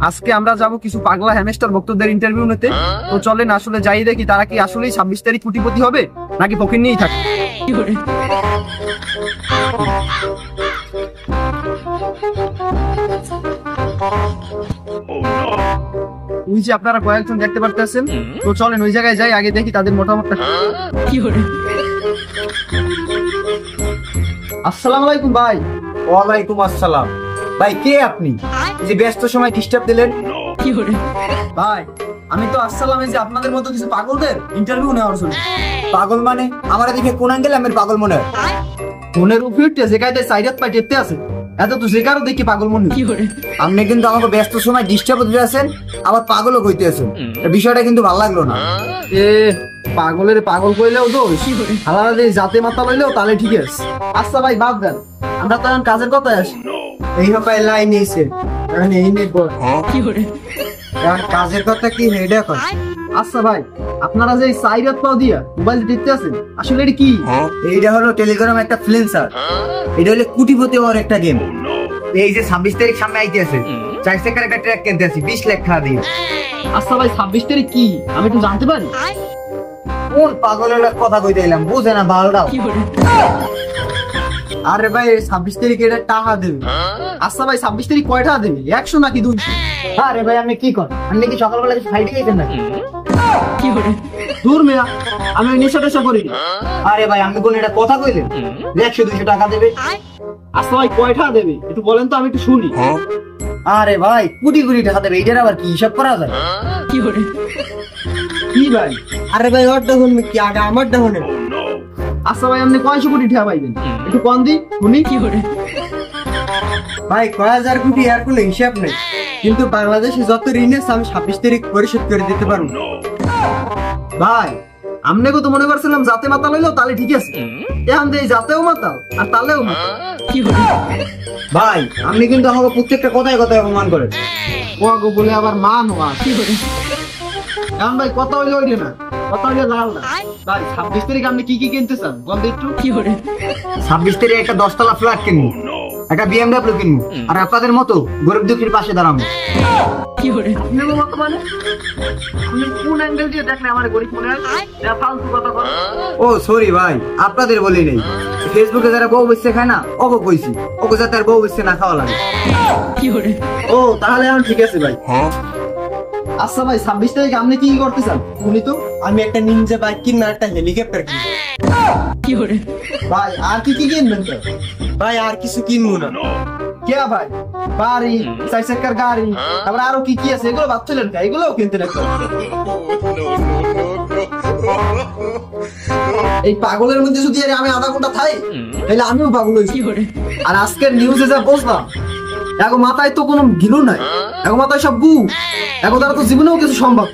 আজকে আমরা যাব কিছু পাগলা হ্যামস্টার ভক্তদের ইন্টারভিউ নিতে। তো চলেন আসলে যাই দেখি তারা কি আসলেই 26 তারিখ কোটিপতি হবে নাকি ফকির নিয়েই থাকে। ওই যে আপনারা কয়েকজন দেখতে পারতেছেন, তো চলেন ওই জায়গায় যাই, আগে দেখি তাদের মতামতটা কি। আসসালামু আলাইকুম ভাই। ওয়ালাইকুম আসসালাম। ভাই কে আপনি, যে ব্যস্ত সময় ডিস্টার্ব দিলেন? ভাই আমি তো আসসালাম এই যে আপনাদের মতো কিছু পাগলদের ইন্টারভিউ নেওয়ার জন্য। পাগল মানে আমার দেখে কোন অ্যাঙ্গেল আমার পাগল মনে হয়? ফোনের উপরে যে কায়দায় সাইডাত পাই টেতে আছে, এত তো যে কারো দেখি পাগল মনে হয়। আপনি কিন্তু আমাকে ব্যস্ত সময় ডিস্টার্ব দিতে আছেন, আবার পাগলও কইতে আছেন। বিষয়টা কিন্তু ভালো লাগলো না। এ পাগলের পাগল কইলেও দোষ, আলাদা জাতে মাথা লইলেও তাহলে ঠিক আছে। আচ্ছা ভাই বাদ দেন, আমরা তো এখন কাজের কথায় আসি। এই হবে লাইন এসে মানে এই নেই বল কি করে কাজের কথা কি হেডা কর। আচ্ছা ভাই আপনারা যে সাইরাত পাও দিয়া মোবাইল টিপতে আছেন, আসলে এটা কি? এইটা হলো টেলিগ্রাম একটা ফ্রিল্যান্সার। এটা হলো কোটিপতি হওয়ার একটা গেম। এই যে 26 তারিখ সামনে আইতে আছে, 4 চাকার একটা ট্র্যাক কিনতে আছি 20 লাখ টাকা দিয়ে। আচ্ছা ভাই 26 তারিখ কি আমি একটু জানতে পারি? কোন পাগলের কথা কইতে এলাম বুঝে না ভালোটাও। আরে ভাই 26 তারিখ এটা টাকা দেবে। আচ্ছা ভাই 26 তারিখ কয় টাকা দেবে, 100 নাকি 200? আরে ভাই আমি কি কর, আপনি কি সকালবেলা ফাইটে গেছেন নাকি? দূর মেয়া, আমি নেশা টেশা করি। আরে ভাই আমি কোন এটা কথা কইলেন 100-200 টাকা দেবে? আচ্ছা ভাই কয় টাকা দেবে একটু বলেন তো, আমি একটু শুনি। আরে ভাই কোটি কোটি টাকা দেবে, এটার আবার কি হিসাব করা যায়? কি ভাই? আরে ভাই ওর দেখুন কি আগে আমার দেখুন। আচ্ছা ভাই আপনি 500 কোটি টাকা পাইবেন, একটু কম দি শুনি। ভাই কয় হাজার কোটি আর কোনো হিসাব নেই, কিন্তু বাংলাদেশে যত ঋণ আছে আমি 26 তারিখ পরিশোধ করে দিতে পারবো। ভাই আমনেকে তো মনে করছিলাম জাতে মাথা লইলেও তাহলে ঠিক আছে, এখন এই জাতেও মাতাল আর তালেও মাতাল। ভাই আপনি কিন্তু আমাকে প্রত্যেকটা কথায় কথায় অপমান করেন। ওয়াগো বলে আবার মান হওয়া এখন ভাই কথা হইলে ওইলে না, কথা হইলে লাল না। ভাই 26 তারিখ আপনি কি কি কিনতে চান বলতে একটু। 26 তারিখ একটা 10 তলা ফ্ল্যাট কিনবো, একটা BMW কিনবো, আর আপনাদের মতো গরিব দুঃখীর পাশে দাঁড়াবো। আপনার মতো মানে আপনি কোন অ্যাঙ্গেল দিয়ে দেখলে আমার গরিব মনে হয়? ফালতু কথা বল। ও সরি ভাই, আপনাদের বলি নেই। ফেসবুকে যারা বউ বেচতে খায় না, ওকে কইছি ওকে যাতে আর বউ বেচতে না খাওয়া লাগে। ও তাহলে এখন ঠিক আছে ভাই। আচ্ছা ভাই 26 তারিখ আপনি কি করতে চান উনি তো? আমি একটা নিনজা বাইক কিনবো, একটা হেলিকপ্টার কিনবো। ভাই আর কি কি কিনবেন তো? ভাই আর কিছু কিনবো না। কে ভাই? বাড়ি, 4 চাকার গাড়ি, তারপর আরো কি কি আছে এগুলো ভাবছিলেন না? এগুলোও কিনতে লাগবে। এই পাগলের মধ্যে যদি আমি আধা ঘন্টা থাই তাহলে আমিও পাগল হইছি। আর আজকের নিউজে যা বুঝলাম, এখন মাথায় তো কোনো গিলু নাই, এখন মাথায় সব গু, এখন তারা তো জীবনেও কিছু সম্ভব।